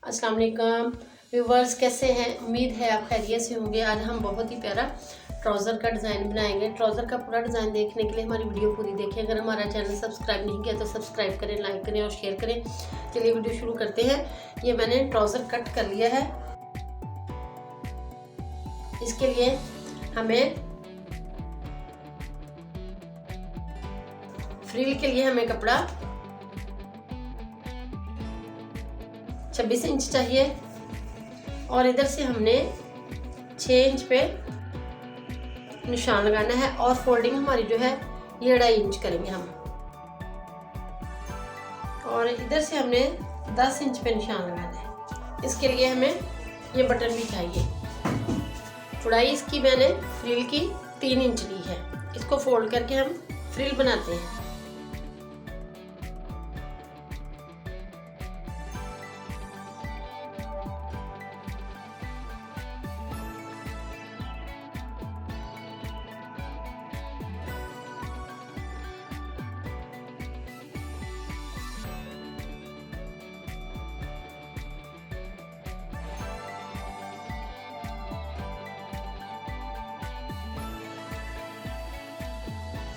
अस्सलाम वालेकुम व्यूवर्स, कैसे हैं? उम्मीद है आप खैरियत से होंगे। आज हम बहुत ही प्यारा ट्राउज़र का डिज़ाइन बनाएंगे। ट्राउज़र का पूरा डिज़ाइन देखने के लिए हमारी वीडियो पूरी देखें। अगर हमारा चैनल सब्सक्राइब नहीं किया तो सब्सक्राइब करें, लाइक करें और शेयर करें। चलिए वीडियो शुरू करते हैं। ये मैंने ट्राउज़र कट कर लिया है। इसके लिए हमें फ्रिल के लिए हमें कपड़ा 26 इंच चाहिए और इधर से हमने 6 इंच पे निशान लगाना है और फोल्डिंग हमारी जो है ये 2.5 इंच करेंगे हम। और इधर से हमने 10 इंच पे निशान लगाना है। इसके लिए हमें ये बटन भी चाहिए। चौड़ाई इसकी मैंने फ्रिल की 3 इंच ली है। इसको फोल्ड करके हम फ्रिल बनाते हैं।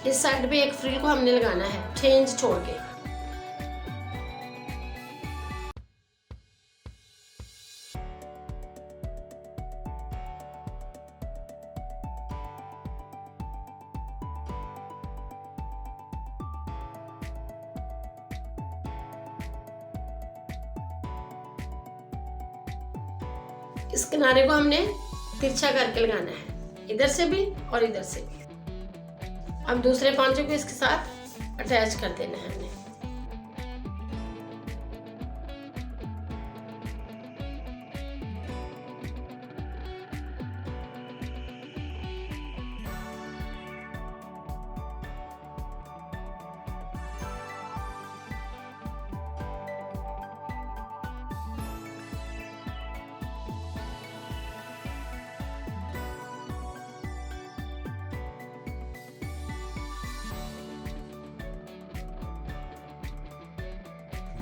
इस साइड पे एक फ्रिल को हमने लगाना है 6 इंच छोड़ के। इस किनारे को हमने तिरछा करके लगाना है, इधर से भी और इधर से भी। अब दूसरे पांचों को इसके साथ अटैच कर देना है हमने।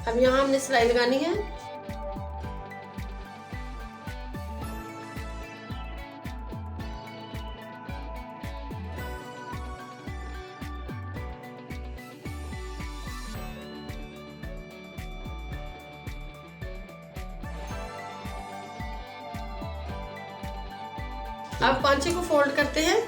अब यहाँ हमने सिलाई लगानी है। अब पांचे को फोल्ड करते हैं।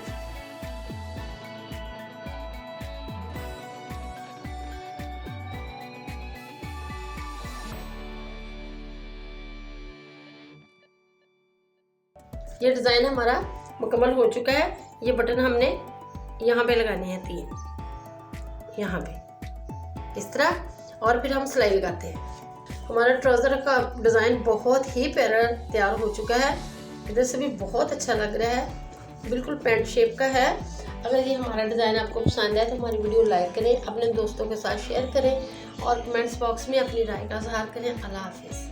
ये डिज़ाइन हमारा मुकम्मल हो चुका है। ये बटन हमने यहाँ पे लगाने हैं 3 यहाँ पे इस तरह, और फिर हम सिलाई लगाते हैं। हमारा ट्राउज़र का डिज़ाइन बहुत ही प्यारा तैयार हो चुका है। इधर से भी बहुत अच्छा लग रहा है, बिल्कुल पैंट शेप का है। अगर ये हमारा डिज़ाइन आपको पसंद आए तो हमारी वीडियो लाइक करें, अपने दोस्तों के साथ शेयर करें और कमेंट्स बॉक्स में अपनी राय का इज़हार करें। अल्लाह हाफिज़।